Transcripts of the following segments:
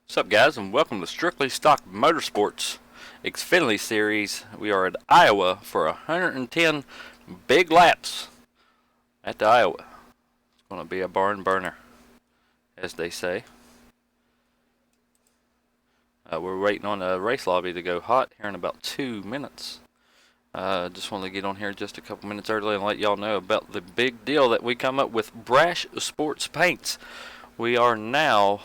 What's up, guys, and welcome to Strictly Stock Motorsports Xfinity Series. We are at Iowa for 110 big laps at the Iowa. It's going to be a barn burner, as they say. We're waiting on the race lobby to go hot here in about 2 minutes. Just wanted to get on here just a couple minutes early and let y'all know about the big deal that we come up with Brash Sports Paints. We are now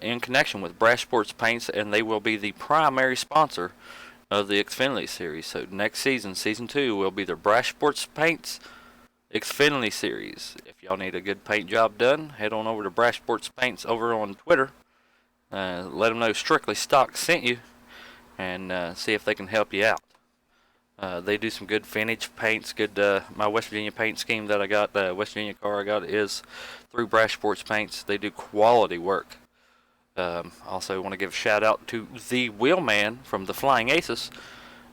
in connection with Brash Sports Paints, and they will be the primary sponsor of the Xfinity Series. So next season, Season 2, will be the Brash Sports Paints Xfinity Series. If y'all need a good paint job done, head on over to Brash Sports Paints over on Twitter. Let them know Strictly Stock sent you, and see if they can help you out. They do some good vintage paints. My West Virginia paint scheme that I got, the West Virginia car I got, is through Brash Sports Paints. They do quality work. Also want to give a shout out to the Wheelman from the Flying Aces.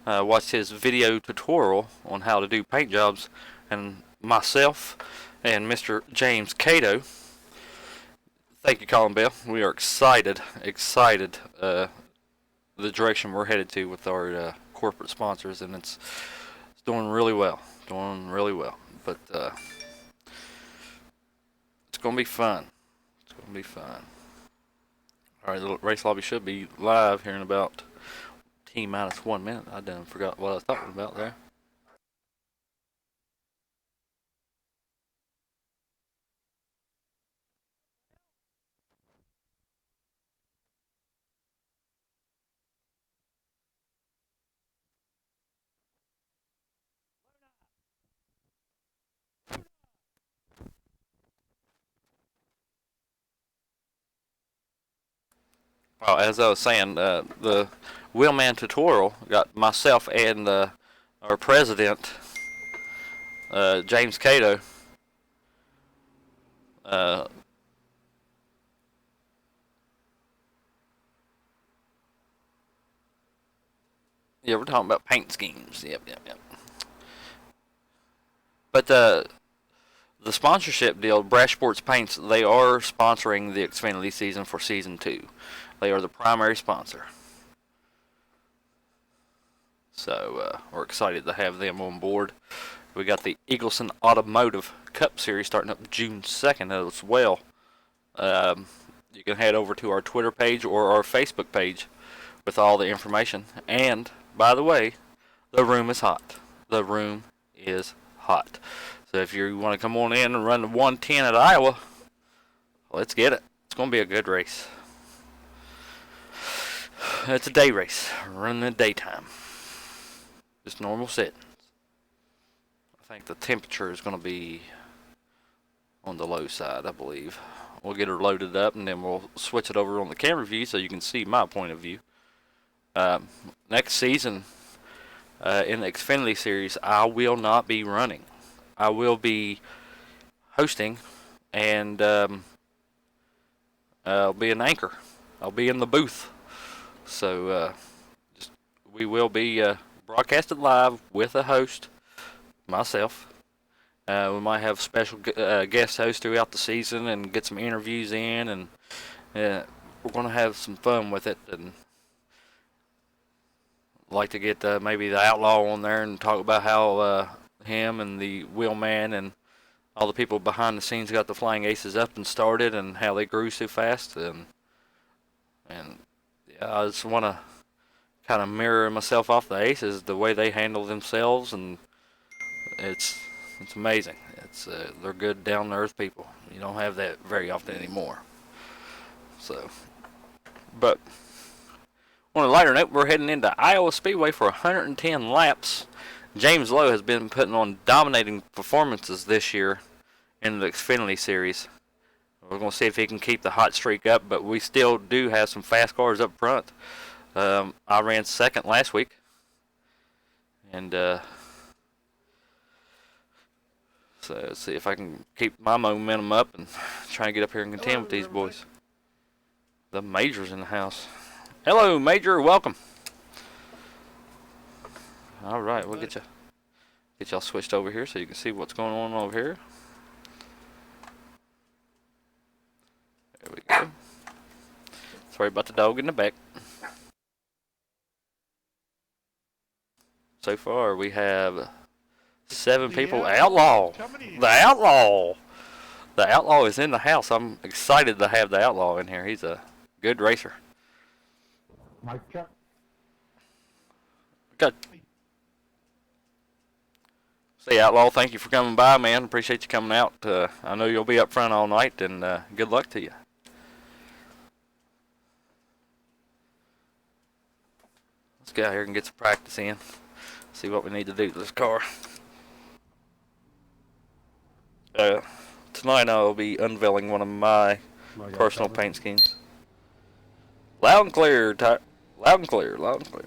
Watched his video tutorial on how to do paint jobs, and myself and Mr. James Cato. Thank you, Colin Bell. We are excited the direction we're headed to with our corporate sponsors, and it's doing really well. But it's gonna be fun. Alright, the race lobby should be live here in about T-minus 1 minute. I done forgot what I was talking about there. Well, as I was saying, the Wheelman tutorial got myself and our president, James Cato. Uh, yeah, we're talking about paint schemes. Yep. But the sponsorship deal, Brash Sports Paints, they are sponsoring the Xfinity season for Season 2. They are the primary sponsor. So we're excited to have them on board. We got the Eagleson Automotive Cup Series starting up June 2nd as well. You can head over to our Twitter page or our Facebook page with all the information. And, by the way, the room is hot. So if you want to come on in and run the 110 at Iowa, let's get it. It's going to be a good race. It's a day race. Running in the daytime. Just normal settings. I think the temperature is going to be on the low side, I believe. We'll get her loaded up, and then we'll switch it over on the camera view so you can see my point of view. Next season, in the Xfinity Series, I will not be running. I will be hosting, and I'll be an anchor. I'll be in the booth. So we will be broadcasted live with a host, myself. We might have special guest hosts throughout the season and get some interviews in, and we're going to have some fun with it. And like to get maybe the Outlaw on there and talk about how him and the Wheelman and all the people behind the scenes got the Flying Aces up and started, and how they grew so fast. And yeah, I just want to kind of mirror myself off the Aces, the way they handle themselves, and it's amazing. They're good, down to earth people. You don't have that very often anymore. So, but on a lighter note, we're heading into Iowa Speedway for 110 laps. James Lowe has been putting on dominating performances this year in the Xfinity Series. We're going to see if he can keep the hot streak up, but we still do have some fast cars up front. I ran second last week, and so let's see if I can keep my momentum up and try and get up here and contend with these boys. The Major's in the house. Hello, Major. Welcome. All right, we'll get y'all switched over here so you can see what's going on over here. There we go. Sorry about the dog in the back. So far, we have 7 people. Outlaw! The Outlaw! The Outlaw is in the house. I'm excited to have the Outlaw in here. He's a good racer. Mike check. Good. See, Outlaw, thank you for coming by, man. Appreciate you coming out. I know you'll be up front all night, and good luck to you. Let's get out here and get some practice in. See what we need to do to this car. Tonight I'll be unveiling one of my personal paint schemes. Loud and clear, loud and clear, loud and clear.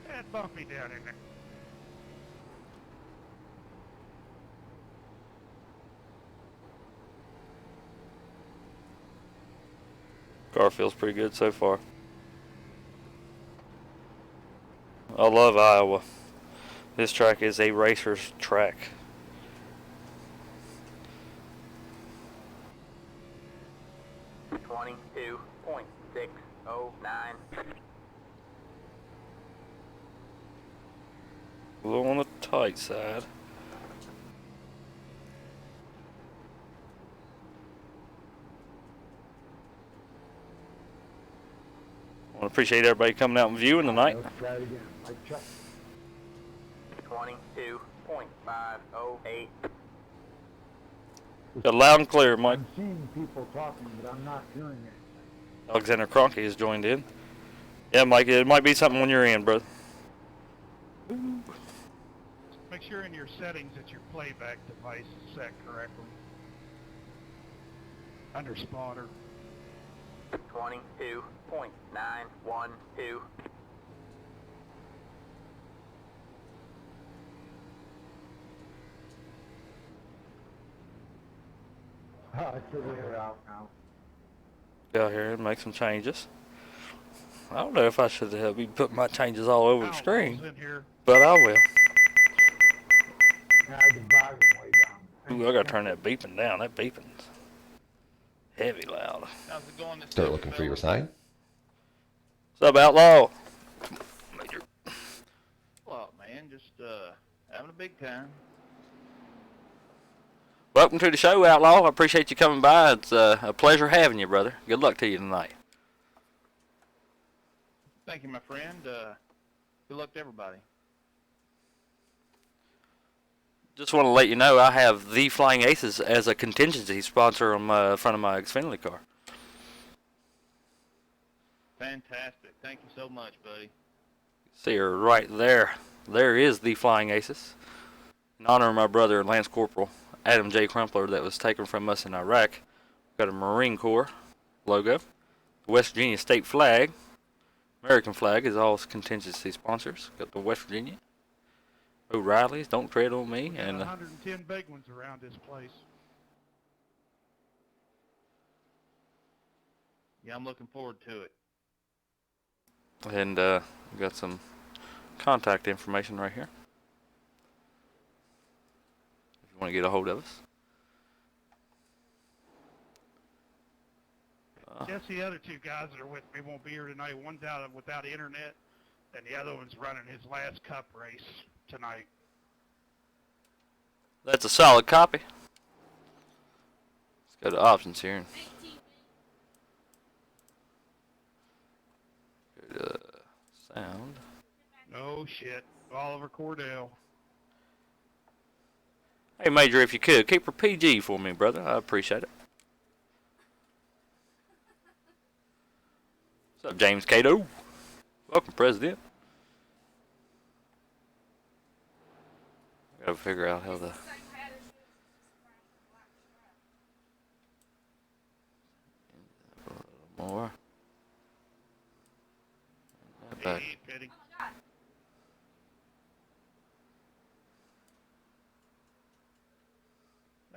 That bumpy down in there. Car feels pretty good so far. I love Iowa. This track is a racer's track. A little on the tight side. I want to appreciate everybody coming out and viewing tonight. Let's try it again. Mike check. 22.508. Got loud and clear, Mike. I'm seeing people talking, but I'm not hearing it. Alexander Kroenke has joined in. Yeah, Mike, it might be something when you're in, brother. Make sure in your settings that your playback device is set correctly. Under spotter. 22.912. I figured it out now. Go out here and make some changes. I don't know if I should be putting my changes all over the screen, In here. but I will. Now the volume way down. Ooh, I gotta turn that beeping down. That beeping's heavy loud. How's it going? Start looking for your sign. What's up, Outlaw? Major. Well, man, just having a big time. Welcome to the show, Outlaw. I appreciate you coming by. It's a pleasure having you, brother. Good luck to you tonight. Thank you, my friend. Good luck to everybody. Just want to let you know I have the Flying Aces as a contingency sponsor on the front of my Xfinity car. Fantastic. Thank you so much, buddy. See her right there. There is the Flying Aces. In honor of my brother, Lance Corporal Adam J. Crumpler, that was taken from us in Iraq. Got a Marine Corps logo. West Virginia state flag. American flag is all contingency sponsors. Got the West Virginia. O'Reilly's, Don't Tread on Me. We got And 110 big ones around this place. Yeah, I'm looking forward to it. we got some contact information right here. If you want to get a hold of us. Guess the other two guys that are with me won't be here tonight. One's out without internet, and the other one's running his last cup race tonight. That's a solid copy. Let's go to options here. Go to sound. No shit. Oliver Cordell. Hey, Major, if you could, keep her PG for me, brother. I appreciate it. What's up, James Cato? Welcome, President. I gotta figure out how the... A little more. Back. Hey, Petty.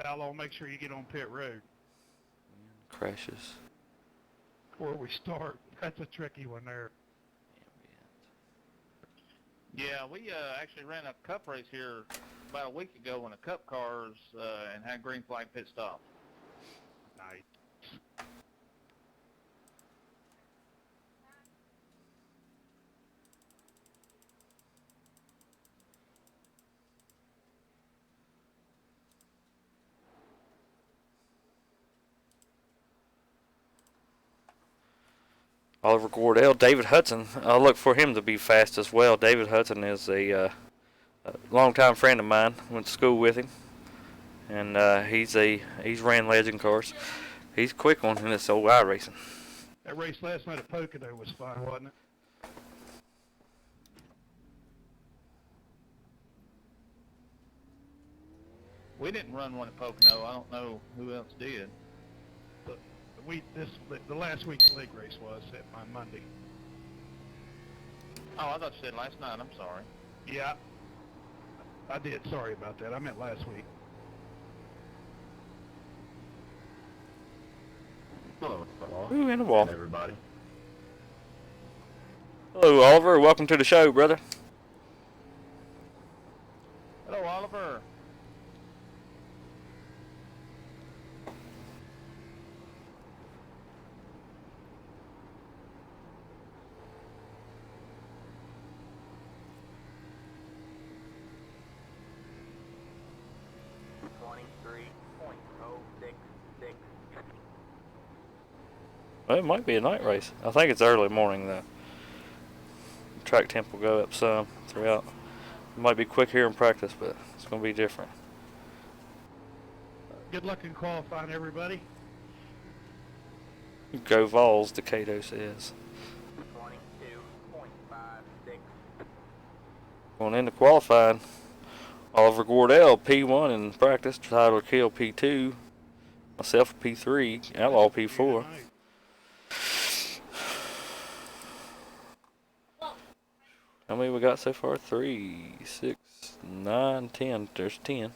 Al, make sure you get on pit road. Crashes. before we start. That's a tricky one there. Yeah, we actually ran a cup race here about a week ago in the cup cars and had green flag pit stop. Nice. Oliver Gordell, David Hudson. I'll look for him to be fast as well. David Hudson is a longtime friend of mine. Went to school with him, and he's ran legend cars. He's a quick one in this old iRacing. That race last night at Pocono was fun, wasn't it? We didn't run one at Pocono. I don't know who else did. The last week's league race was on Monday. Oh, I thought you said last night. I'm sorry. Yeah, I did. Sorry about that. I meant last week. Hello, Ooh, and a wall. everybody. Hello, Oliver. Welcome to the show, brother. Hello, Oliver. Well, it might be a night race. I think it's early morning though. Track temp will go up some throughout. It might be quick here in practice, but it's going to be different. Good luck in qualifying, everybody. Go Vols, Decato says. 22.56. Going into qualifying, Oliver Gordell, P1 in practice, Tyler Kill, P2, myself, P3, Outlaw, P4. How many we got so far? 3, 6, 9, 10. There's 10.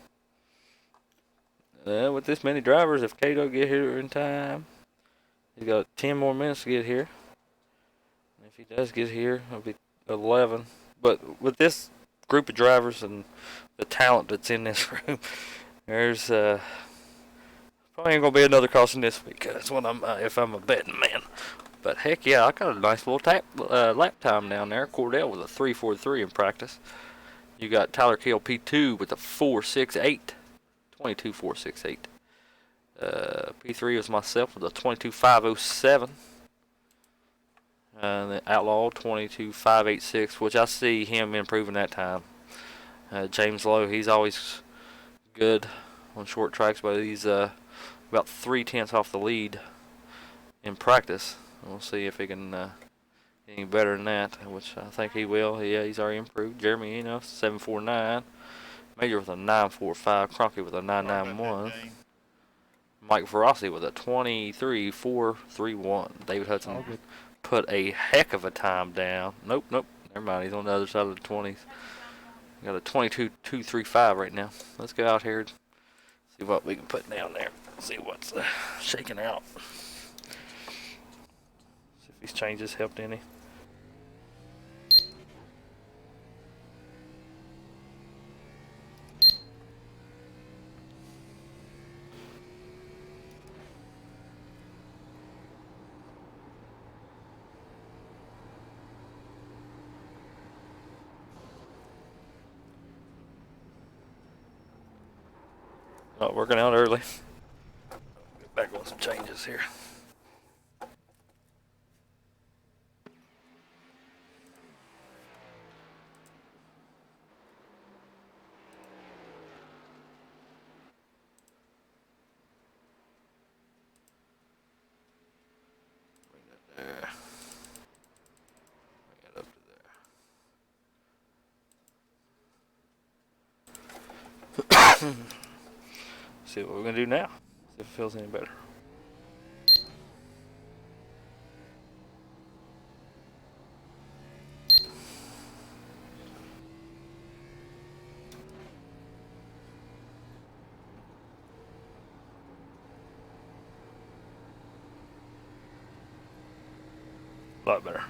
With this many drivers, if Cato get here in time, he's got 10 more minutes to get here. If he does get here, it'll be 11. But with this group of drivers and the talent that's in this room, there's probably ain't gonna be another crossing this week. That's what if I'm a betting man. But heck yeah, I got a nice little lap time down there. Cordell with a 3.43 in practice. You got Tyler Kill P2 with a 4.68, 22.468. P3 was myself with a 22.507. The Outlaw 22.586, which I see him improving that time. James Lowe, he's always good on short tracks, but he's about 0.3 off the lead in practice. We'll see if he can get any better than that, which I think he will. Yeah, he's already improved. Jeremy Eno, 7.49. Major with a 9.45. Cronky with a 9.91. Mike Verossi with a 23.431. David Hudson put a heck of a time down. Nope. Never mind. He's on the other side of the 20s. Got a 22.235 right now. Let's go out here and see what we can put down there. See what's shaking out. See if these changes helped any. Oh, working out early. Get back on some changes here. Bring that there. Bring it up to there. See what we're gonna do now. See if it feels any better. A lot better.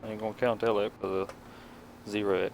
I ain't gonna count that out for the 0x.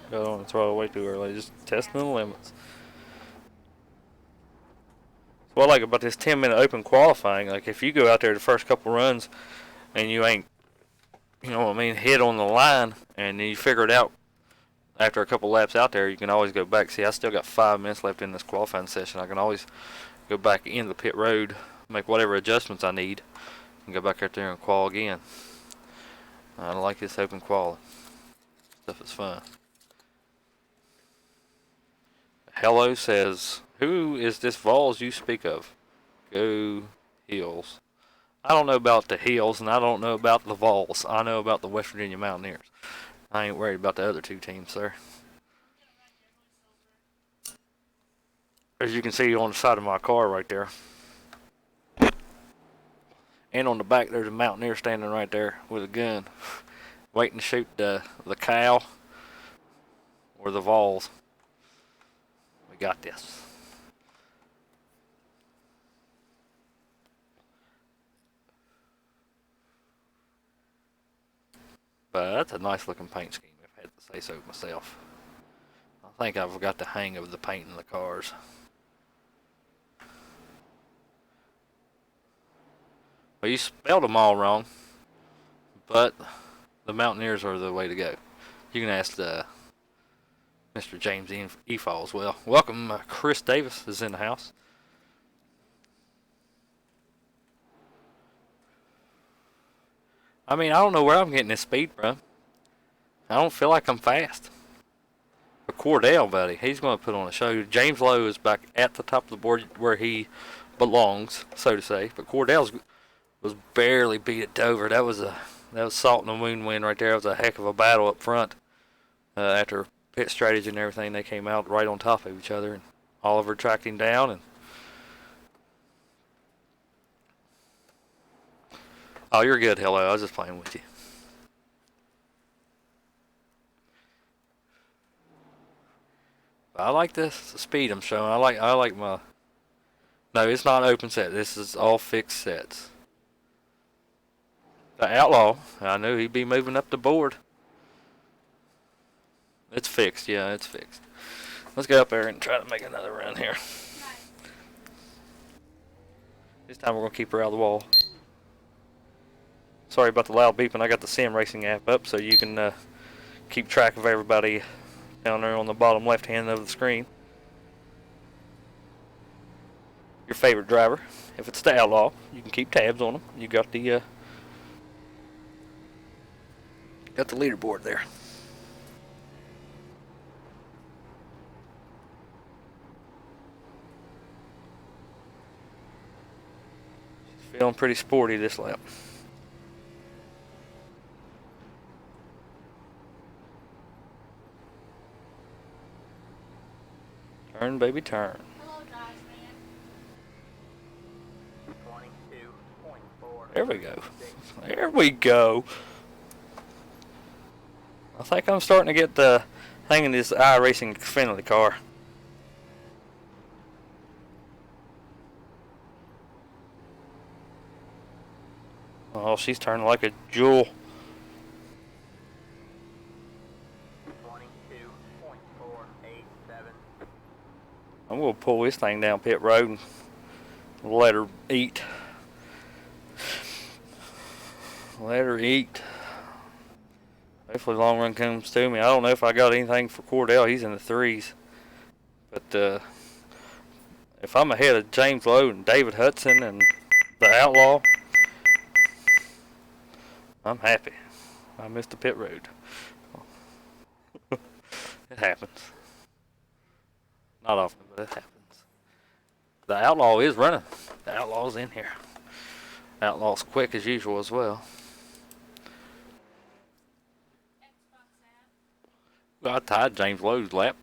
I don't want to throw it away too early. Just testing the limits. So what I like about this 10-minute open qualifying, like if you go out there the first couple runs and you ain't, you know what I mean, hit on the line, and then you figure it out after a couple laps out there, you can always go back. See, I still got 5 minutes left in this qualifying session. I can always go back into the pit road, make whatever adjustments I need, and go back out there and qual again. I like this open qual. Stuff is fun. Hello says, who is this Vols you speak of? Go Hills. I don't know about the Hills, and I don't know about the Vols. I know about the West Virginia Mountaineers. I ain't worried about the other two teams, sir. As you can see on the side of my car right there. And on the back, there's a Mountaineer standing right there with a gun, waiting to shoot the cow or the Vols. We got this. But that's a nice looking paint scheme, if I had to say so myself. I think I've got the hang of the paint in the cars. Well, you spelled them all wrong, but the Mountaineers are the way to go. You can ask Mr. James Efall as well. Welcome, Chris Davis is in the house. I mean, I don't know where I'm getting this speed from. I don't feel like I'm fast. But Cordell, buddy, he's going to put on a show. James Lowe is back at the top of the board where he belongs, so to say. But Cordell was barely beat at Dover. That was salt in the wound win right there. It was a heck of a battle up front. After pit strategy and everything, they came out right on top of each other, and Oliver tracked him down. And oh, you're good. Hello, I was just playing with you. I like this speed I'm showing. I like my. No, it's not open set. This is all fixed sets. The Outlaw, I knew he'd be moving up the board. It's fixed, yeah, it's fixed. Let's go up there and try to make another run here. This time we're going to keep her out of the wall. Sorry about the loud beeping. I got the Sim Racing app up so you can keep track of everybody down there on the bottom left hand of the screen. Your favorite driver. If it's the Outlaw, you can keep tabs on them. You got the leaderboard there. Feeling pretty sporty this lap. Turn, baby, turn. Hello, Josh, man. 22.4. There we go. There we go. I think I'm starting to get the hang of this iRacing Xfinity car. Oh, she's turning like a jewel. 22.487. I'm gonna pull this thing down pit road and let her eat. Let her eat. Hopefully long run comes to me. I don't know if I got anything for Cordell. He's in the 3s. But if I'm ahead of James Lowe and David Hudson and the Outlaw, I'm happy. I missed the pit road. It happens. Not often, but it happens. The Outlaw is running. The Outlaw's in here. Outlaw's quick as usual as well. Xbox app. Well, I tied James Lowe's lap.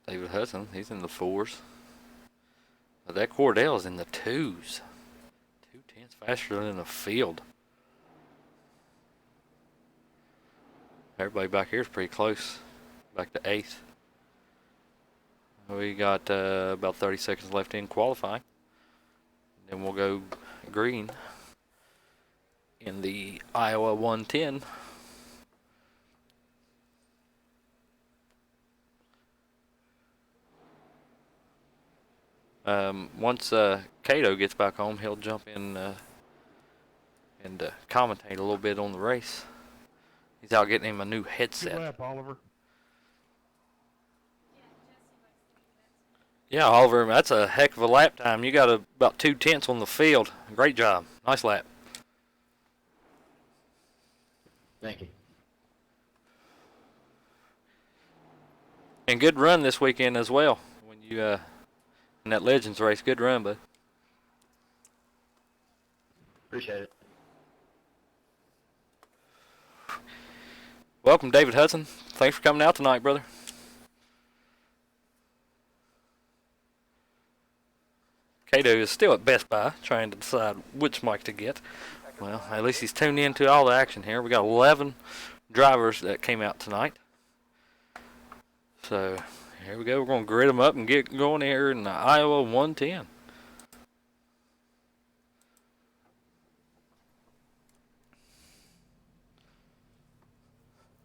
David Hudson, he's in the 4s. But that Cordell's in the 2s. 2/10 faster than the field. Everybody back here is pretty close. Back to 8th. We got about 30 seconds left in qualifying. Then we'll go green in the Iowa 110. Once Cato gets back home, he'll jump in and commentate a little bit on the race. He's out getting him a new Good headset. lap, Oliver. Yeah, Oliver, that's a heck of a lap time. You got about 2/10 on the field. Great job. Nice lap. Thank you. And good run this weekend as well. When you in that Legends race, good run, bud. Appreciate it. Welcome, David Hudson. Thanks for coming out tonight, brother. Cato is still at Best Buy trying to decide which mic to get. Well, at least he's tuned in to all the action here. We got 11 drivers that came out tonight. So here we go. We're going to grid them up and get going here in the Iowa 110.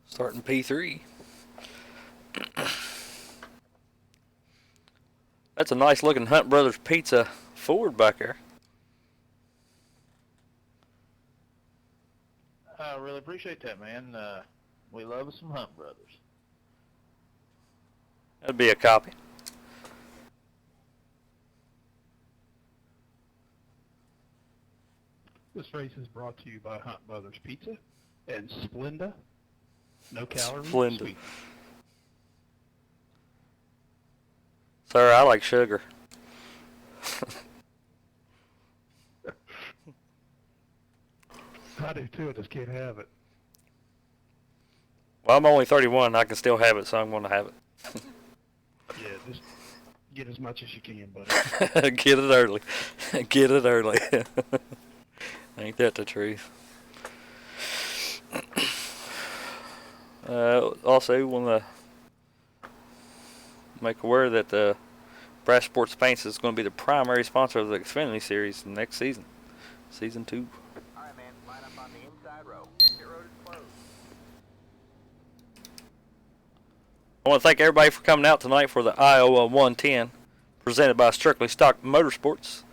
Starting P3. That's a nice looking Hunt Brothers Pizza Ford back there. I really appreciate that, man. We love some Hunt Brothers. That'd be a copy. This race is brought to you by Hunt Brothers Pizza and Splenda. No calories. Splenda. Sweet. Sir, I like sugar. I do too. I just can't have it. Well, I'm only 31. I can still have it, so I'm going to have it. Yeah, just get as much as you can, buddy. Get it early. Get it early. Ain't that the truth? Also, want to make aware that Brash Sports Paints is going to be the primary sponsor of the Xfinity Series next season. Season 2. All right, man. Line up on the inside row. Your road is closed. I want to thank everybody for coming out tonight for the Iowa 110, presented by Strictly Stock Motorsports.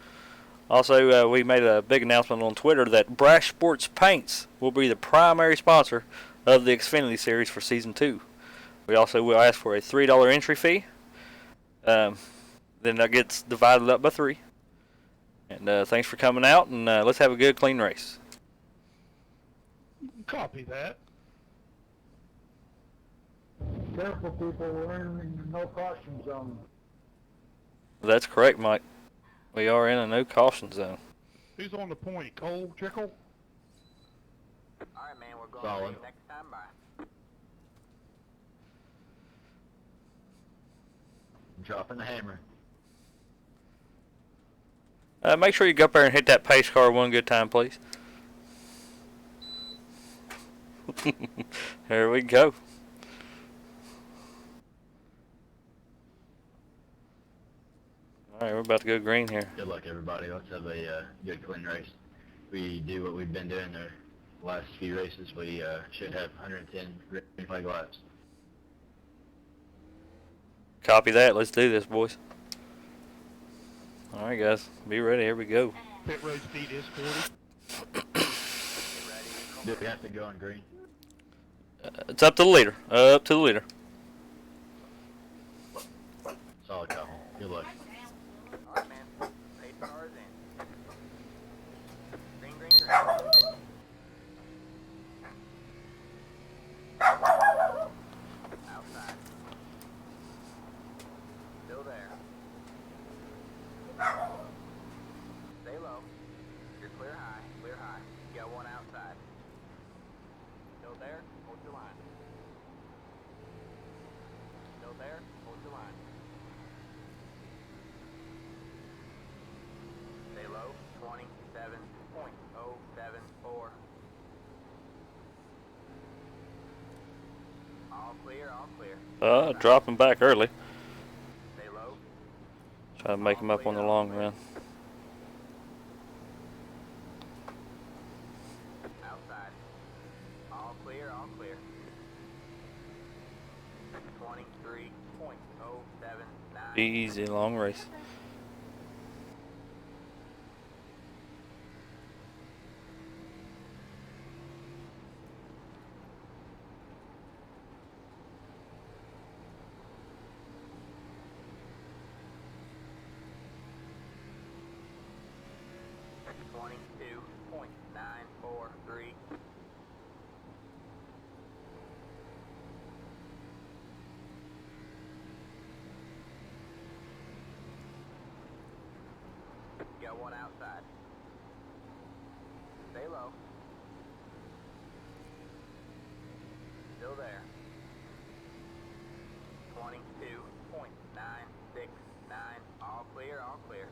Also, we made a big announcement on Twitter that Brash Sports Paints will be the primary sponsor of the Xfinity Series for Season 2. We also will ask for a $3 entry fee. Then that gets divided up by 3. And thanks for coming out, and let's have a good, clean race. Copy that. Careful, people, we're in the no caution zone. That's correct, Mike. We are in a no caution zone. Who's on the point? Cole, Trickle? Alright, man, we're going Solid. to next time by. Dropping the hammer. Make sure you go up there and hit that pace car one good time, please. There we go. All right, we're about to go green here. Good luck, everybody. Let's have a good, clean race. We do what we've been doing the last few races. We should have 110 green flag laps. Copy that. Let's do this, boys. All right, guys. Be ready. Here we go. Pit road speed is 40. Do we have to go on green? It's up to the leader. Up to the leader. Solid couple. Good luck. Alright, man. Pace cars in. Green, green, green. Outside. Still there. Stay low. You're clear high, clear high. You got one outside. Still there, hold your line. Still there, hold your line. Stay low, 27.074. All clear, all clear. Dropping back early. Stay low. Try to make him up on the long run. Outside. All clear, all clear. 23.079. Easy long race. Twenty-two point 943. Got one outside. Stay low. Still there. 22.969. All clear, all clear.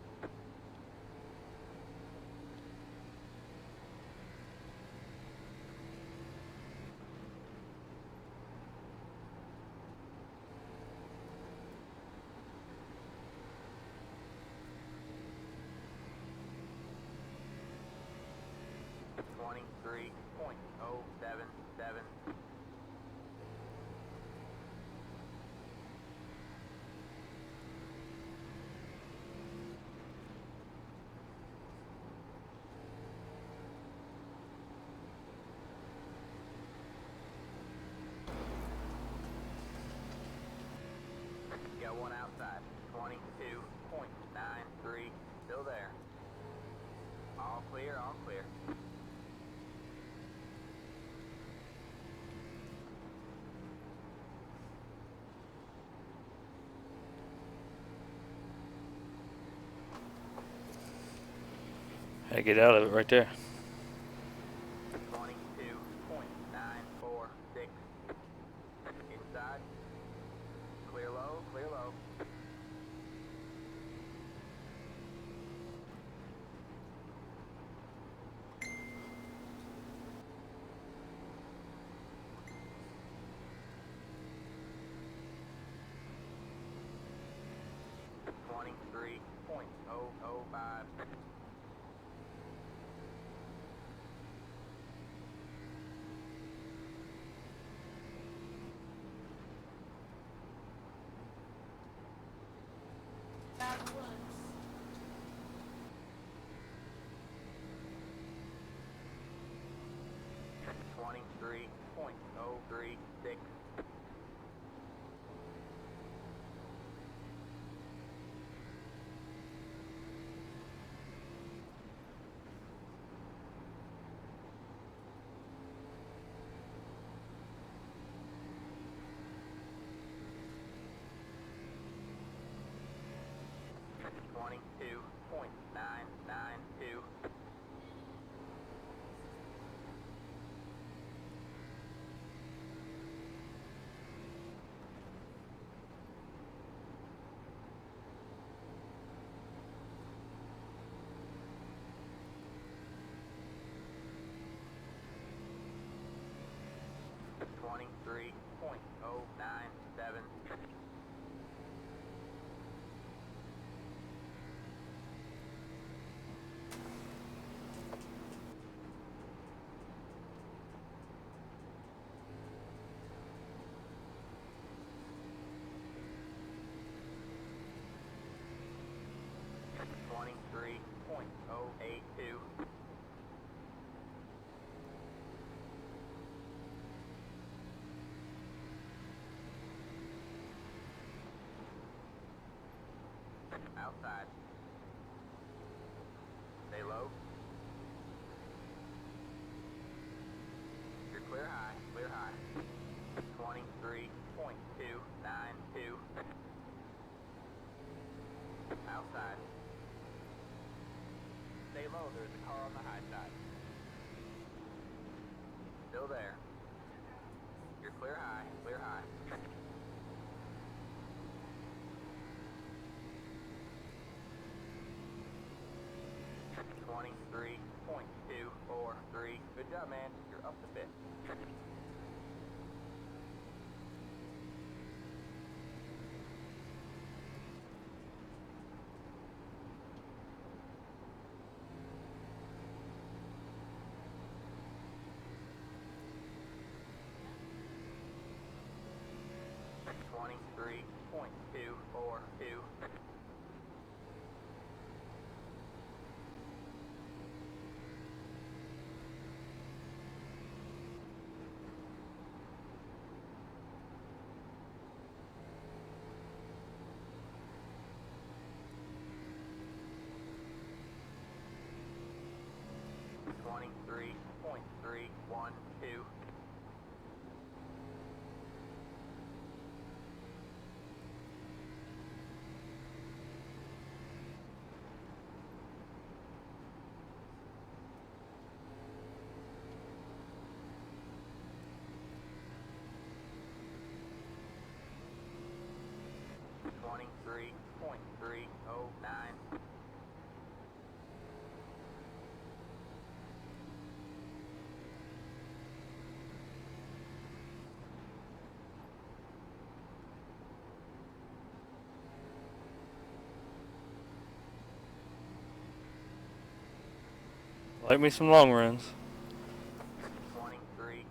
Three point oh seven seven. Got one outside. 22.93. Still there. All clear, all clear. Had to get out of it right there. 22.946. Inside. Clear low, clear low. .005. By the woods. 23.036. 22.992. $23.097. $23.082. Outside. Stay low. You're clear high, clear high. 23.292. Outside. Stay low, there's a car on the high side. Still there. You're clear high, clear high. $23.243. Good job, man. You're up to bit. $23.242. $23.312. $23.309. Like me some long runs. 23.312.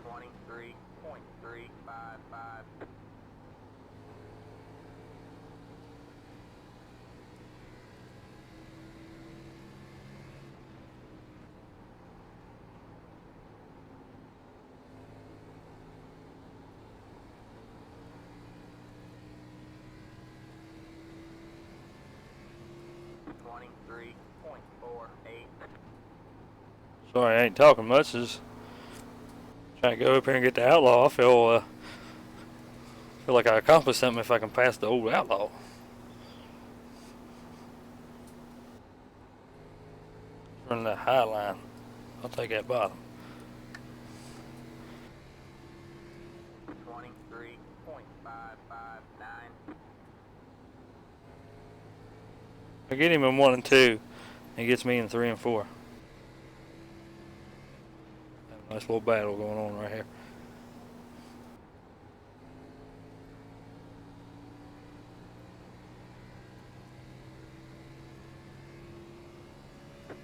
$23.355. $23.48. Sorry, I ain't talking much. Just trying to go up here and get the outlaw. I feel like I accomplished something if I can pass the old outlaw. Running that high line. I'll take that bottom. 23.559. I get him in 1 and 2. He gets me in 3 and 4. Nice little battle going on right here.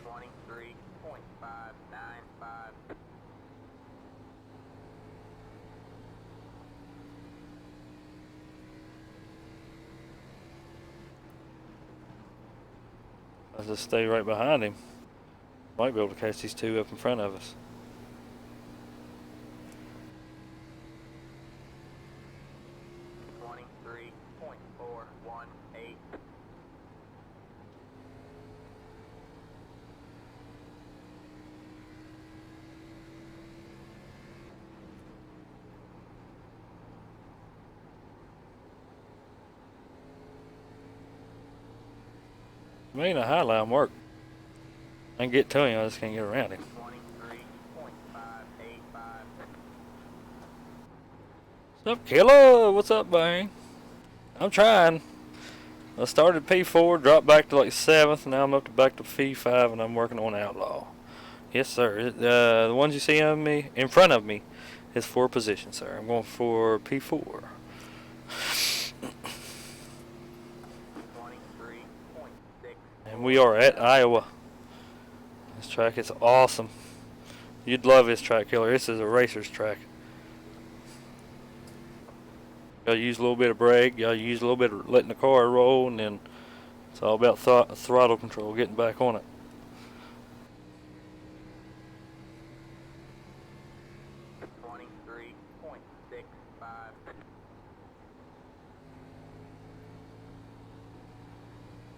$23.595. I just stay right behind him. Might be able to catch these two up in front of us. Me and the high line work. I can get to him, I just can't get around him. 23.585. What's up, Killer? What's up, Bang? I'm trying. I started P4, dropped back to like 7th, now I'm up to back to P5, and I'm working on Outlaw. Yes, sir. The ones you see on me, in front of me, is 4 positions, sir. I'm going for P4. 23.6. And we are at Iowa. This track is awesome. You'd love this track, Killer. This is a racer's track. Gotta use a little bit of brake, gotta use a little bit of letting the car roll, and then it's all about throttle control, getting back on it.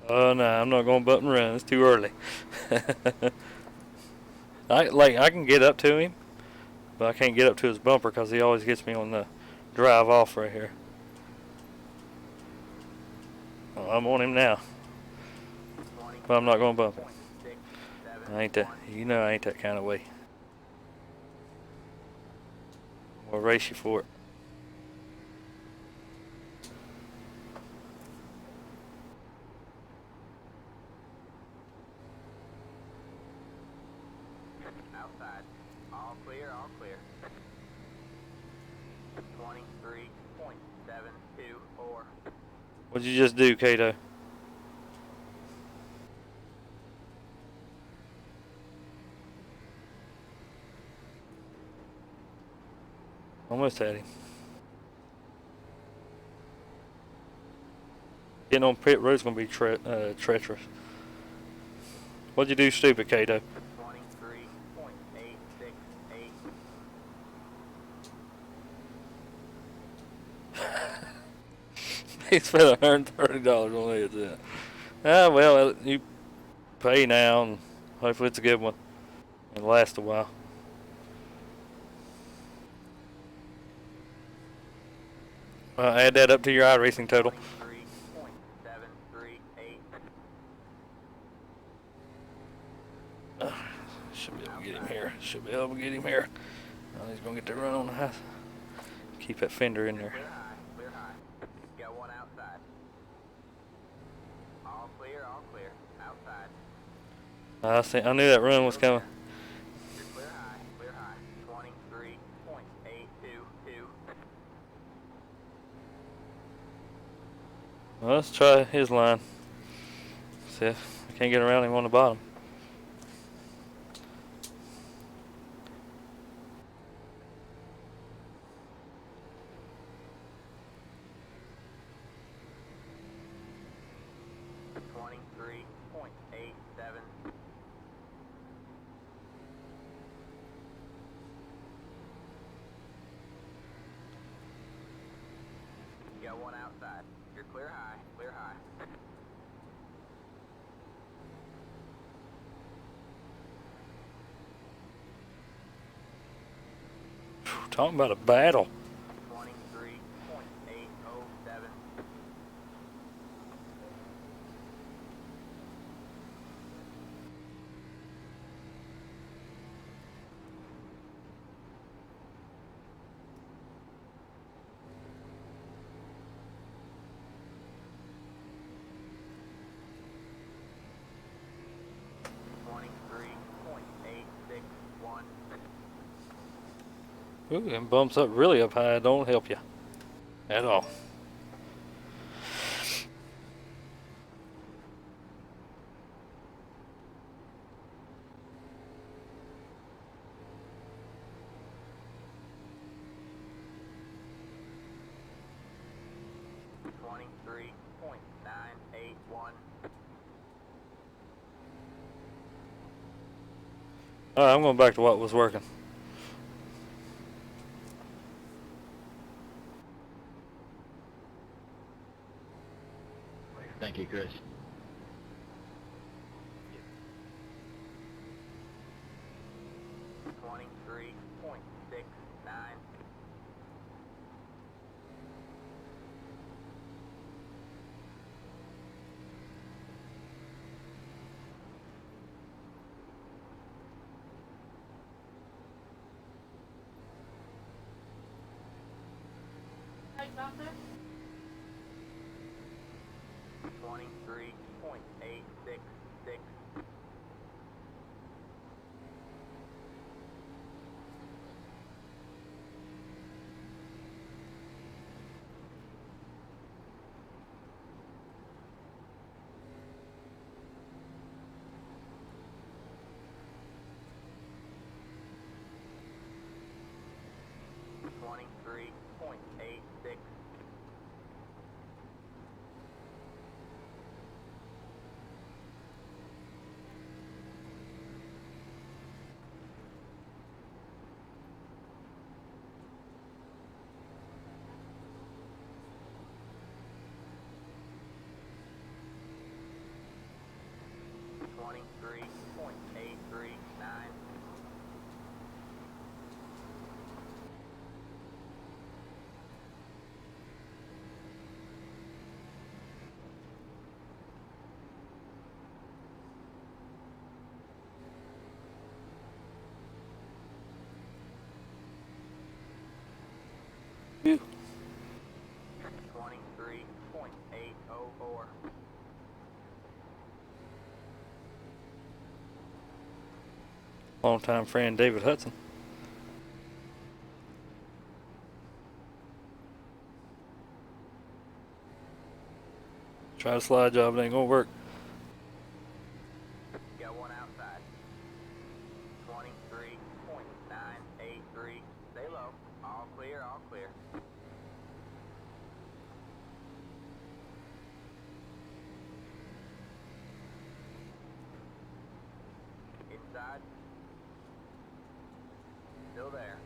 Oh no, I'm not going to bump and run. It's too early. I can get up to him, but I can't get up to his bumper because he always gets me on the drive off right here. Oh, I'm on him now, but I'm not going to bump him. I ain't that. You know I ain't that kind of way. I'll race you for it. Outside. All clear, all clear. 23.724. What'd you just do, Kato? Almost had him. Getting on pit road's gonna be treacherous. What'd you do, stupid Kato? 23.868. He spent $130 on it. Yeah. Ah, well, you pay now, and hopefully it's a good one. It'll last a while. Add that up to your iRacing total. 23.738. Should be able to get him here. Should be able to get him here. Oh, he's gonna get to run on the house. Keep that fender in there. Clear high, clear high. Got one outside. All clear, outside. I knew that run was coming. You're clear high. 23.822. Well, let's try his line. See if I can't get around him on the bottom. Got one outside. You're clear high. Talking about a battle. 23.807. Ooh, and bumps up really up high. Don't help you at all. All right, I'm going back to what was working. Thank you, Chris. out there? 23.866. Twenty-three point eight six. Twenty-three point eight three nine. Phew. 23.804. Longtime friend David Hudson. Try a slide job, it ain't gonna work. Got one outside. 23.983. Stay low. All clear, all clear. Inside. Still there.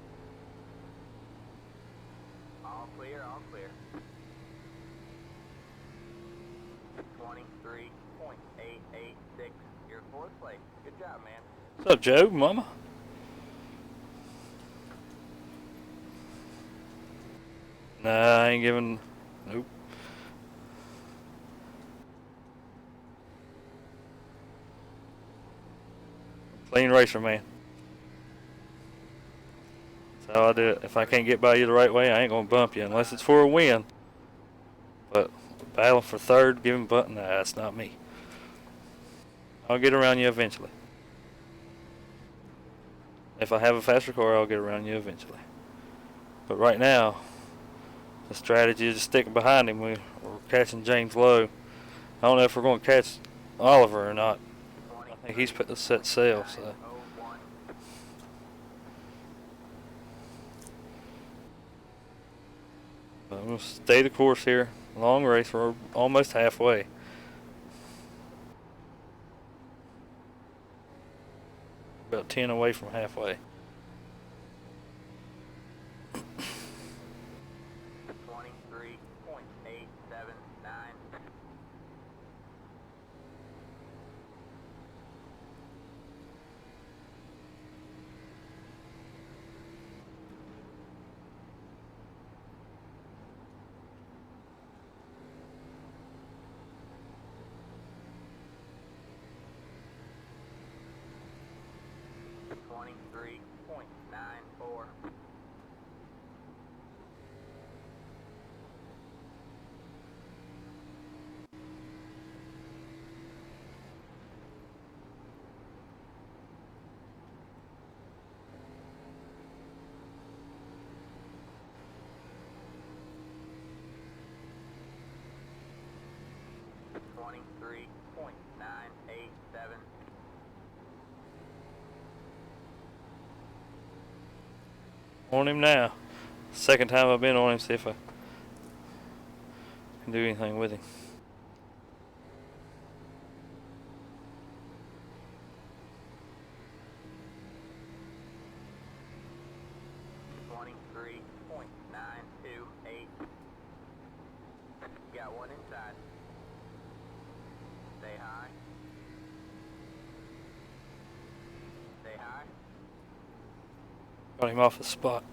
All clear, all clear. 23.886. You're fourth place. Good job, man. What's up, Joe, mama? Nah, I ain't giving. Nope. Clean racer, man. That's how I do it. If I can't get by you the right way, I ain't gonna bump you unless it's for a win. But battling for third, giving button, nah, that's not me. I'll get around you eventually. If I have a faster car, I'll get around you eventually. But right now, the strategy is to stick behind him. We're catching James Lowe. I don't know if we're going to catch Oliver or not. I think he's put the set sail, so. 901. But I'm going to stay the course here. Long race. We're almost halfway. About 10 away from halfway. 23.879. .94. .987. On him now. Second time I've been on him, see if I can do anything with him. .928. Got one inside. Stay high. Stay high. Got him off the spot.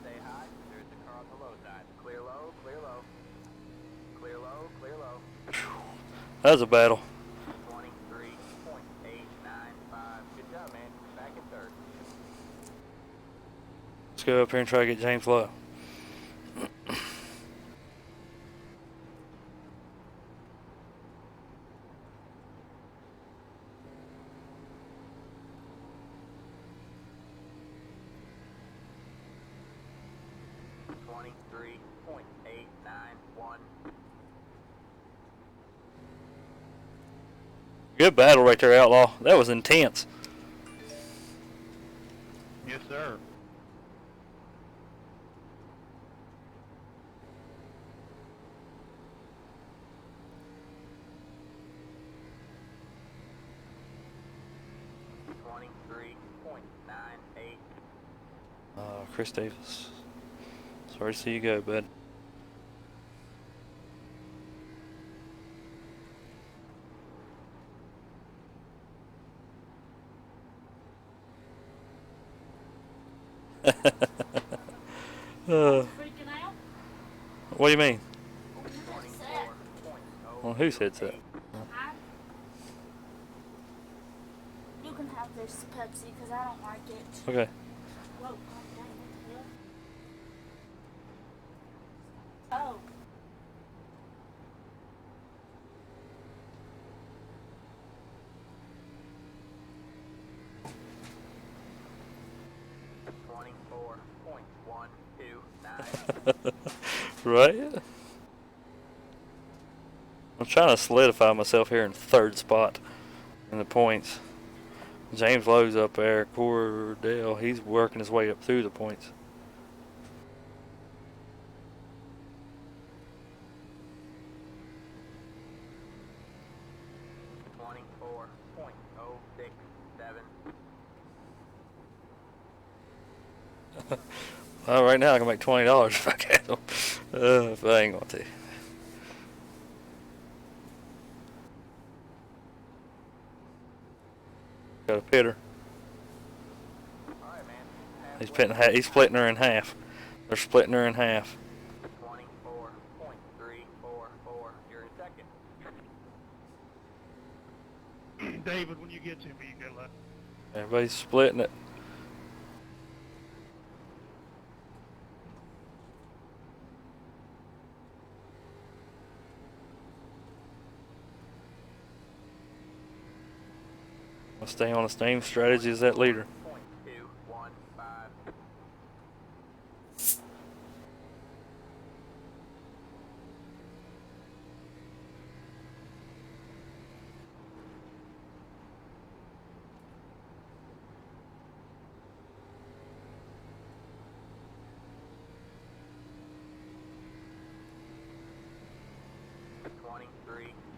Stay high. There's the car on the low side. Clear low, clear low. Clear low, clear low. That was a battle. 23.895. Good job, man. Back in third. Let's go up here and try to get James Lowe. 23.891. Good battle right there, Outlaw. That was intense. Yes, sir. Chris Davis. Sorry to see you go, bud. Freaking out? What do you mean? That's sad. Well, who said that? You can have this Pepsi because I don't like it. Okay. Whoa, calm down. What the hell? Oh. Right? I'm trying to solidify myself here in third spot in the points. James Lowe's up there. Cordell, he's working his way up through the points. Well, right now I can make $20 if I can. If I ain't going to. Got a pitter. He's splitting her in half. They're splitting her in half. 24.344. You're in second. David, when you get to me, you go left. Everybody's splitting it. I'll stay on the same strategy as that leader. 0.215.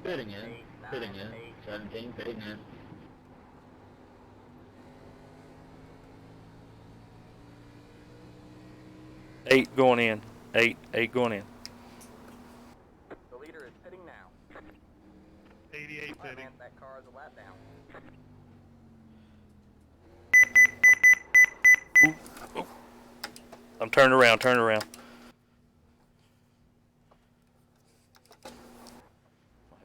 Fitting in. Fitting in. 17, fitting in. Eight going in. Eight going in. The leader is pitting now. 88 Right, fitting. man, that car is a lap down. I'm turned around, turned around. I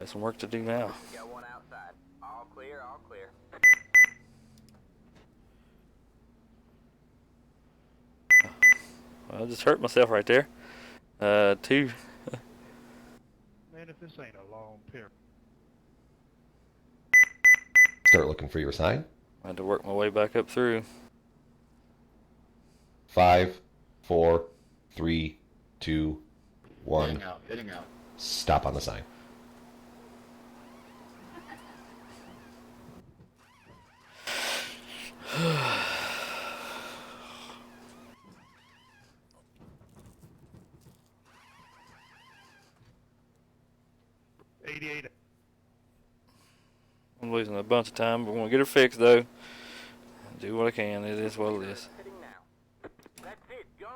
have some work to do now. Got one outside. All clear, all clear. I just hurt myself right there. Two. Man, if this ain't a long pair. Start looking for your sign. I had to work my way back up through. 5, 4, 3, 2, 1. Fitting out. Fitting out. Stop on the sign. I'm losing a bunch of time, but we're gonna get her fixed though. Do what I can. It is what it is. Pitting now. That's it, go!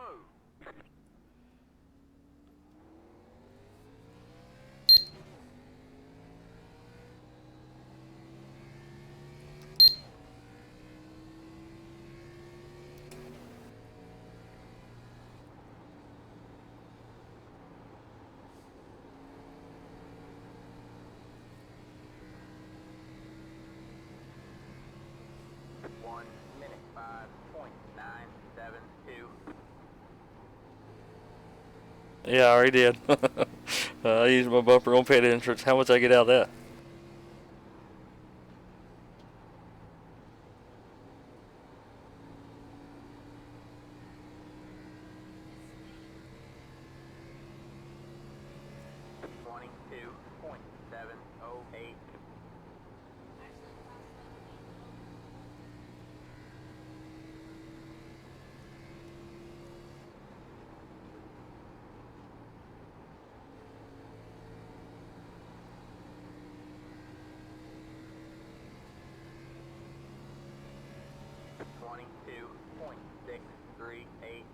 One minute, 5.972. Yeah, I already did. I used my bumper on pet insurance. How much I get out of that? 22.638.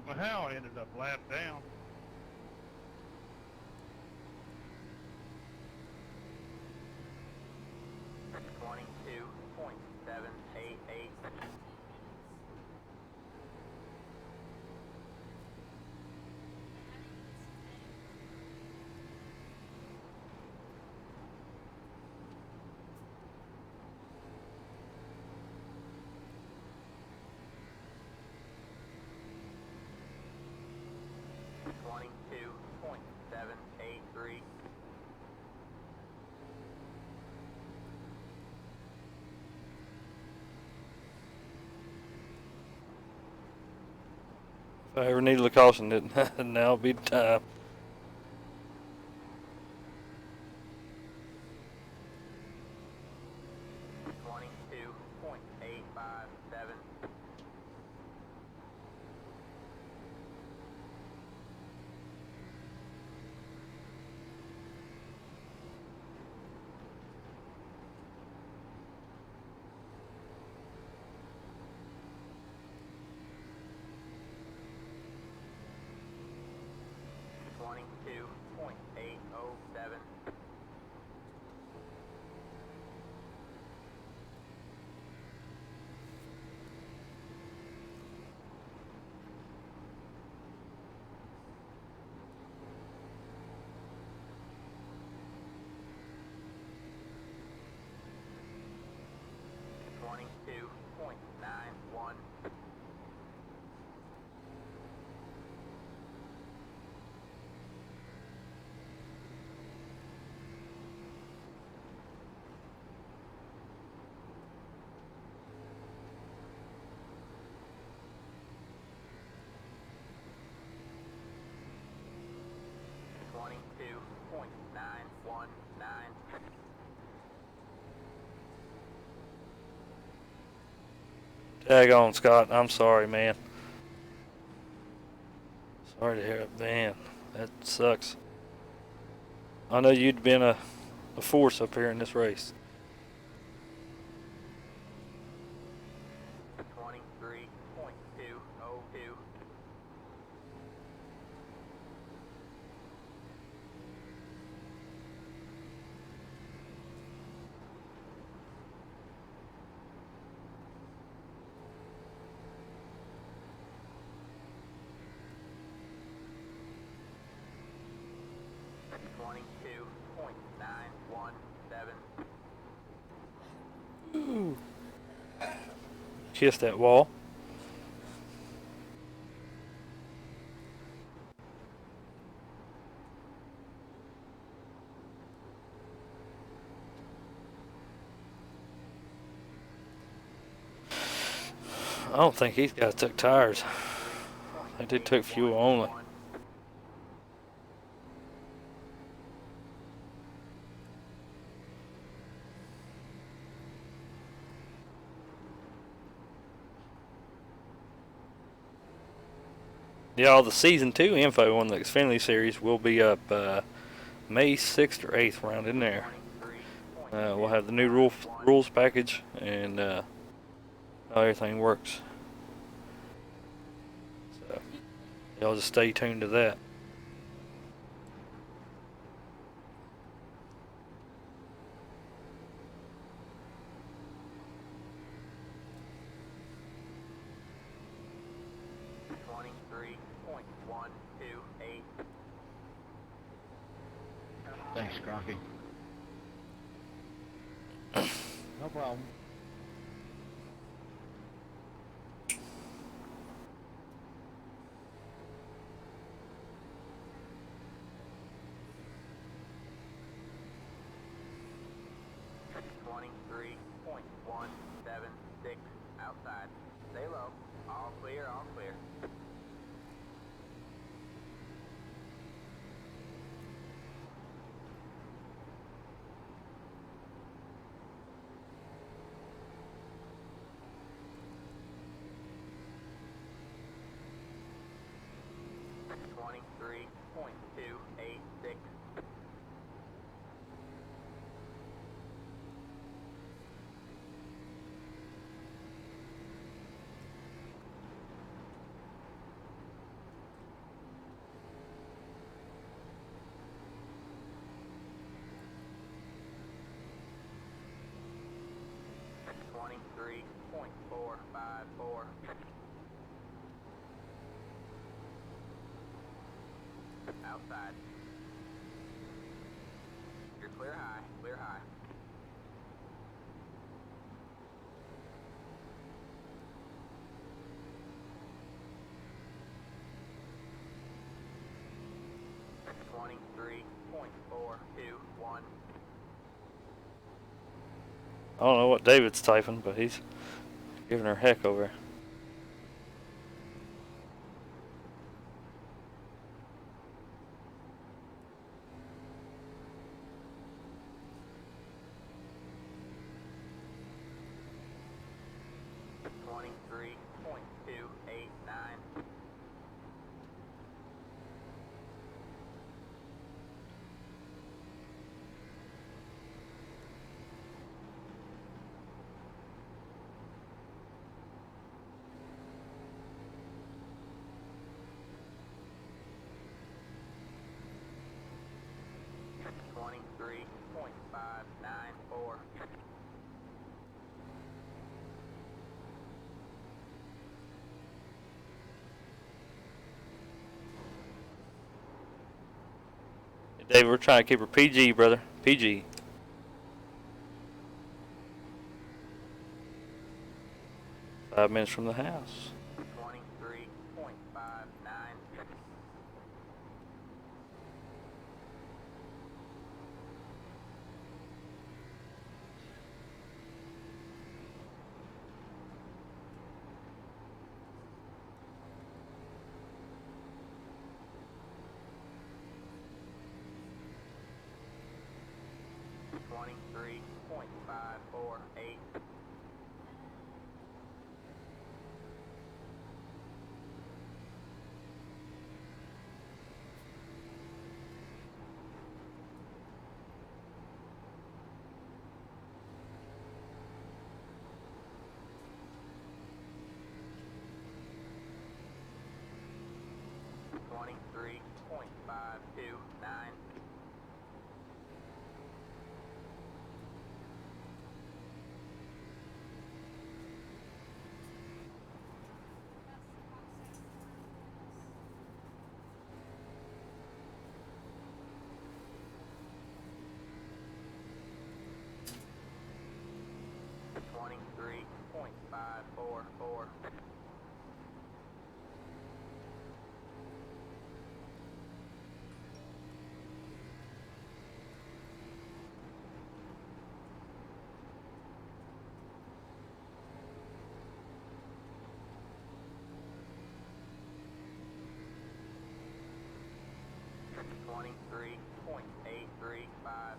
Well, how it ended up lapped down. Twenty-two point 788. Twenty-two point 783. If I ever needed a caution, it now would be the time. Twenty-two point 857. Twenty-two point 807. Twenty-two point 91. Twenty-two point 919. Tag on, Scott. I'm sorry, man. Sorry to hear it, man. That sucks. I know you'd been a force up here in this race. 23.202. Twenty-two point 917. Kiss that wall. I don't think these guys took tires. I think they took fuel only. Yeah, all the season 2 info on the Xfinity series will be up May 6th or 8th, around in there. We'll have the new rules package and how everything works. So y'all just stay tuned to that. Thanks, Crocky. No problem. Outside. Stay low. All clear, all clear. 23.286. Twenty-three point 454. Outside. You're clear high, clear high. .421. I don't know what David's typing, but he's giving her heck over. .289. .594. Hey, David, we're trying to keep her PG, brother. PG. Five minutes from the house. 23.59. .548. .529. .544. .835.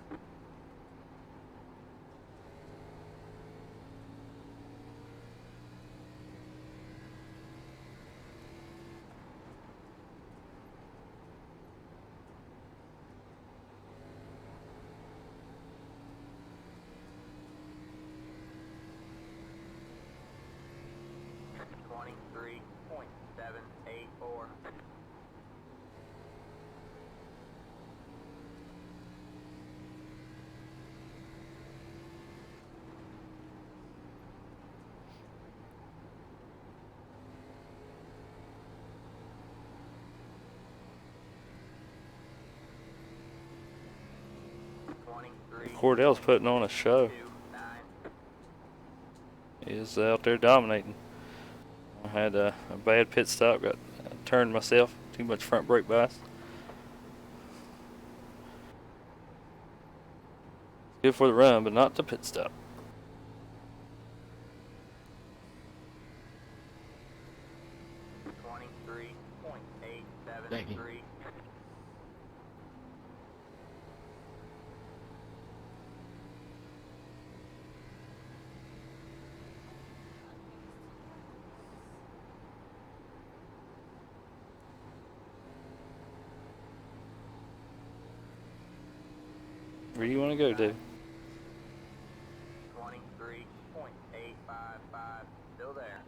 .784. Cordell's putting on a show. He is out there dominating. I had a bad pit stop, got turned myself, too much front brake bias. Good for the run, but not the pit stop. Thank you. 23.873. Where do you want to go, Dave? 23.855. Still there.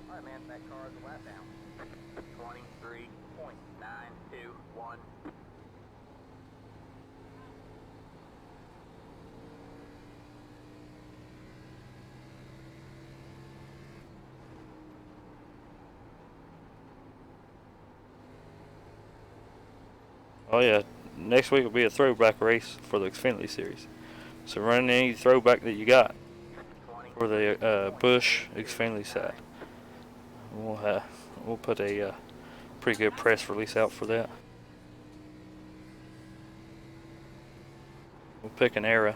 Alright, man, that car is a lap down. 23.921. Oh yeah, next week will be a throwback race for the Xfinity Series. So run any throwback that you got for the Busch Xfinity side. We'll put a pretty good press release out for that. We'll pick an era.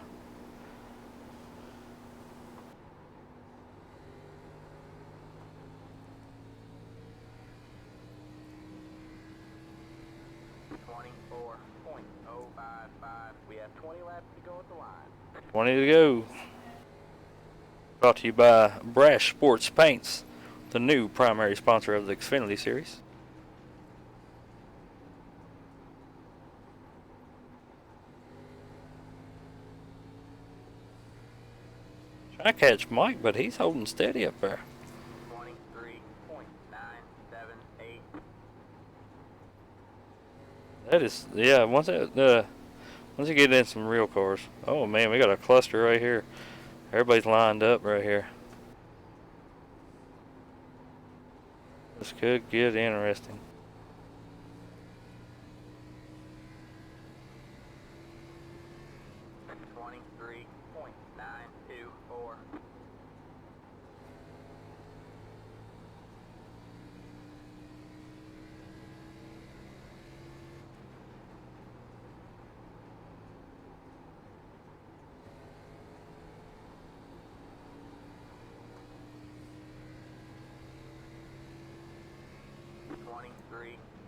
We have 20 laps to go at the line. 20 to go. Brought to you by Brash Sports Paints, the new primary sponsor of the Xfinity Series. Trying to catch Mike, but he's holding steady up there. 23.978. That is, yeah. Once you get in some real cars. Oh man, we got a cluster right here. Everybody's lined up right here. This could get interesting.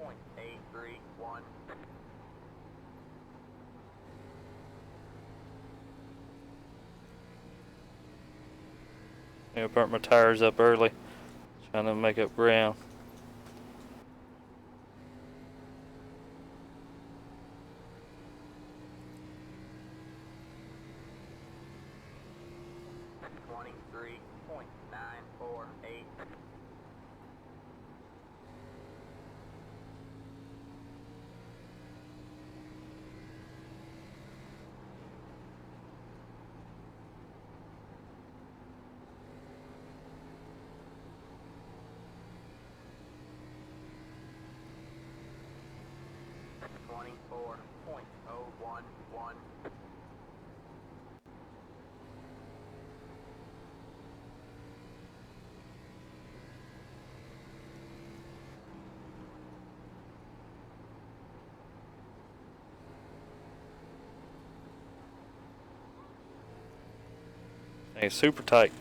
.831. I burnt my tires up early, trying to make up ground. .948. .011. Hey, super tight.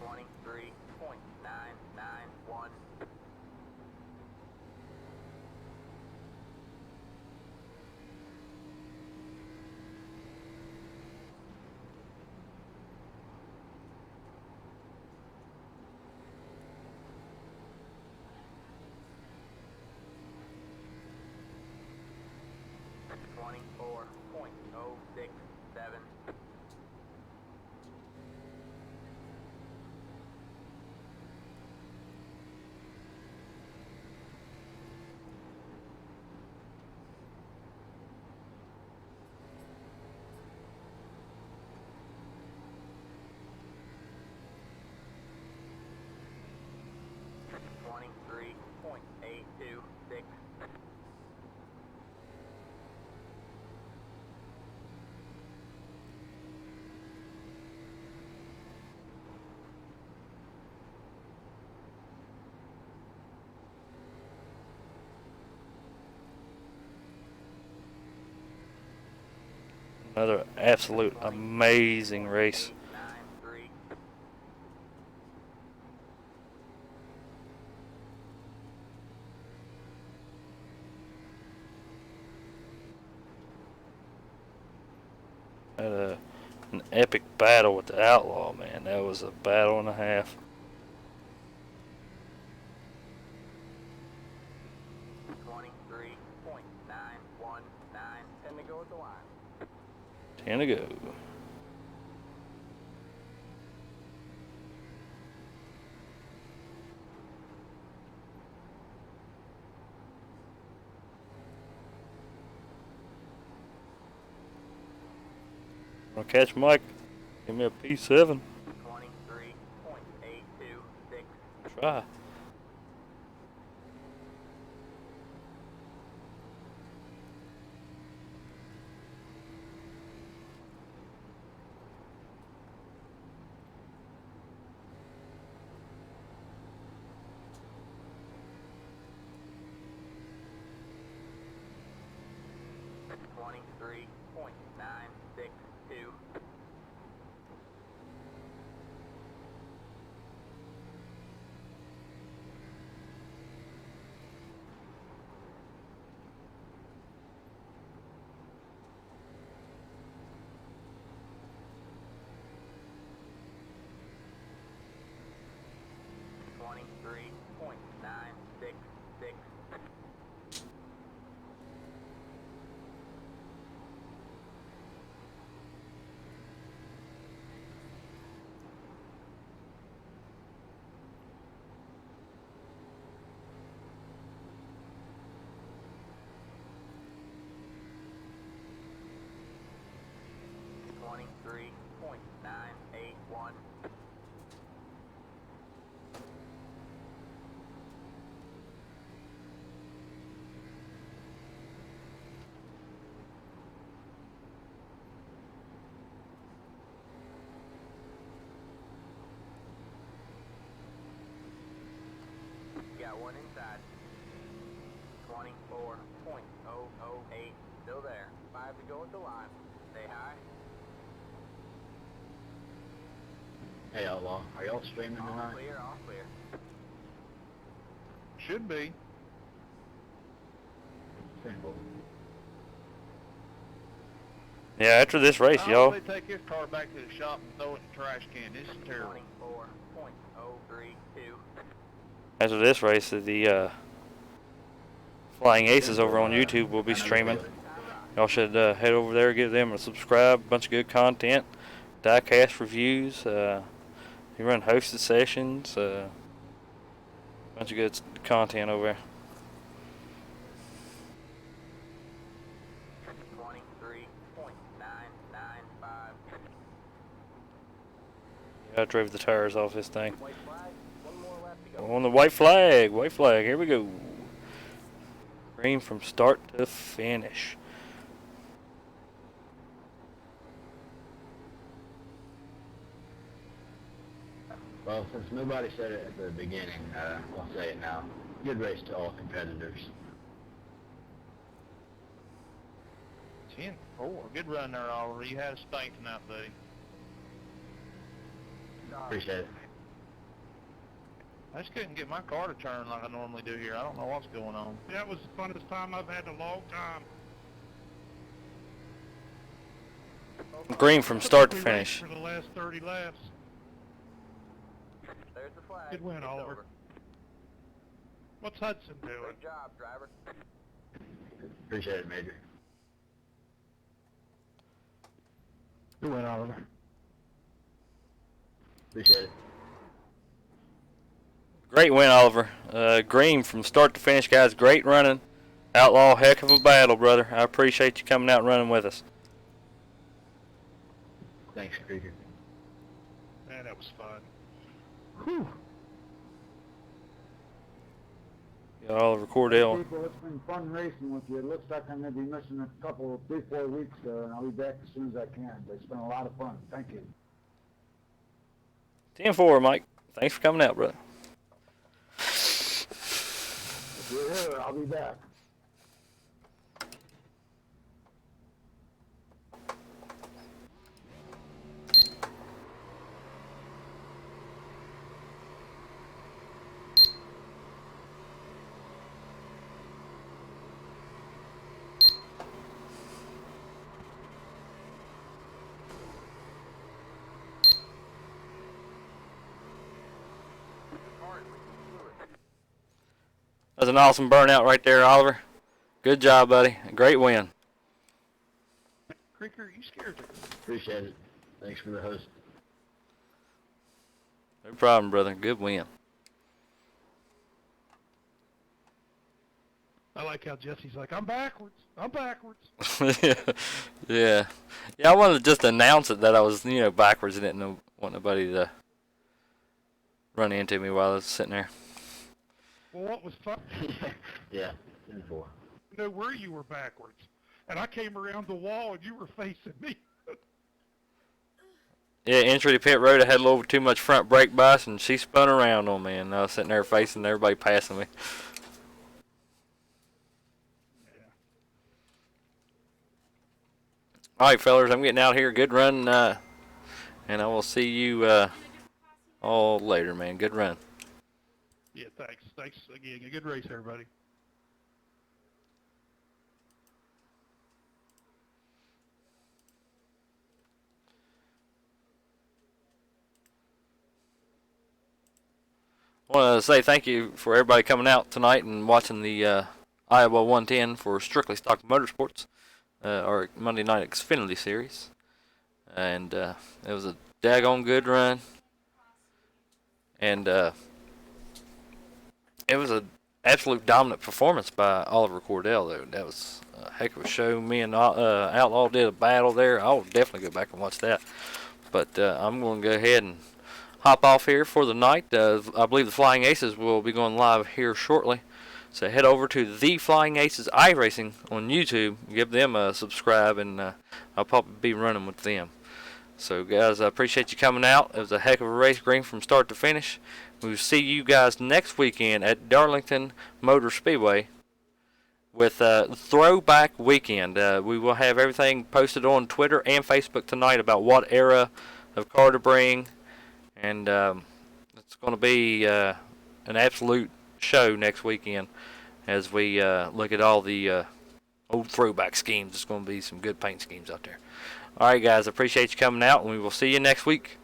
23.991. .24.067. .23.826. Another absolute amazing race. 93. Had an epic battle with the Outlaw, man. That was a battle and a half. 23.919. 10 to go at the line. 10 to go. Wanna catch Mike? Give me a P7. 23.826. Try. Twenty-three point nine six two. Twenty-three point nine six six. Twenty-three point nine eight one. Got one inside. 24.008. Still there. 5 to go at the line. Stay high. Hey, Outlaw, are y'all streaming All tonight? clear, all clear. Should be. Simple. Yeah, after this race, How y'all. do they take his car back to the shop and throw it in the trash can? This is terrible. 24.032. After this race, the Flying Aces over on YouTube will be streaming. Y'all should head over there, give them a subscribe. Bunch of good content, diecast reviews. You run hosted sessions. Bunch of good content over there. 23.995. I drove the tires off this thing. White flag. One more left to go. On the white flag. White flag. Here we go. Green from start to finish. Well, since nobody said it at the beginning, I'll say it now. Good race to all competitors. 10-4. Good run there, Oliver. You had a spanking out, buddy. Appreciate it. I just couldn't get my car to turn like I normally do here. I don't know what's going on. That was the funnest time I've had in a long time. Green from start to We finish. raced for the last 30 laps. There's the flag. Good win, It's Oliver. over. What's Hudson doing? Good job, driver. Appreciate it, Major. Good win, Oliver. Appreciate it. Great win, Oliver. Green from start to finish, guys. Great running. Outlaw, heck of a battle, brother. I appreciate you coming out and running with us. Thanks, Krieger. Man, that was fun. Whew. Got Oliver Cordell. People, it's been fun racing with you. It looks like I'm going to be missing a couple, 3-4 weeks, and I'll be back as soon as I can. But it's been a lot of fun. Thank you. 10-4, Mike. Thanks for coming out, brother. If you're here, I'll be back. was an awesome burnout right there, Oliver. Good job, buddy. Great win. Creeker, you scared her. Appreciate it. Thanks for the host. No problem, brother. Good win. I like how Jesse's like, I'm backwards. I'm backwards. Yeah. I wanted to just announce it that I was, backwards and didn't want nobody to run into me while I was sitting there. Well, what was fun? Yeah, 10-4. You know where you were backwards. And I came around the wall and you were facing me. Yeah, entry to pit road, I had a little too much front brake bias, and she spun around on me, and I was sitting there facing everybody passing me. All right, fellas, I'm getting out here. Good run, and I will see you all later, man. Good run. Yeah, thanks. Thanks again. Good race, everybody. I want to say thank you for everybody coming out tonight and watching the Iowa 110 for Strictly Stock Motorsports, our Monday Night Xfinity Series. And it was a daggone good run. And it was an absolute dominant performance by Oliver Cordell, though. That was a heck of a show. Me and Outlaw did a battle there. I'll definitely go back and watch that. But I'm going to go ahead and hop off here for the night. I believe the Flying Aces will be going live here shortly. So head over to the Flying Aces iRacing on YouTube. Give them a subscribe, and I'll probably be running with them. So, guys, I appreciate you coming out. It was a heck of a race, Green, from start to finish. We'll see you guys next weekend at Darlington Motor Speedway with Throwback Weekend. We will have everything posted on Twitter and Facebook tonight about what era of car to bring. And it's going to be an absolute show next weekend as we look at all the old throwback schemes. There's going to be some good paint schemes out there. All right, guys, I appreciate you coming out, and we will see you next week.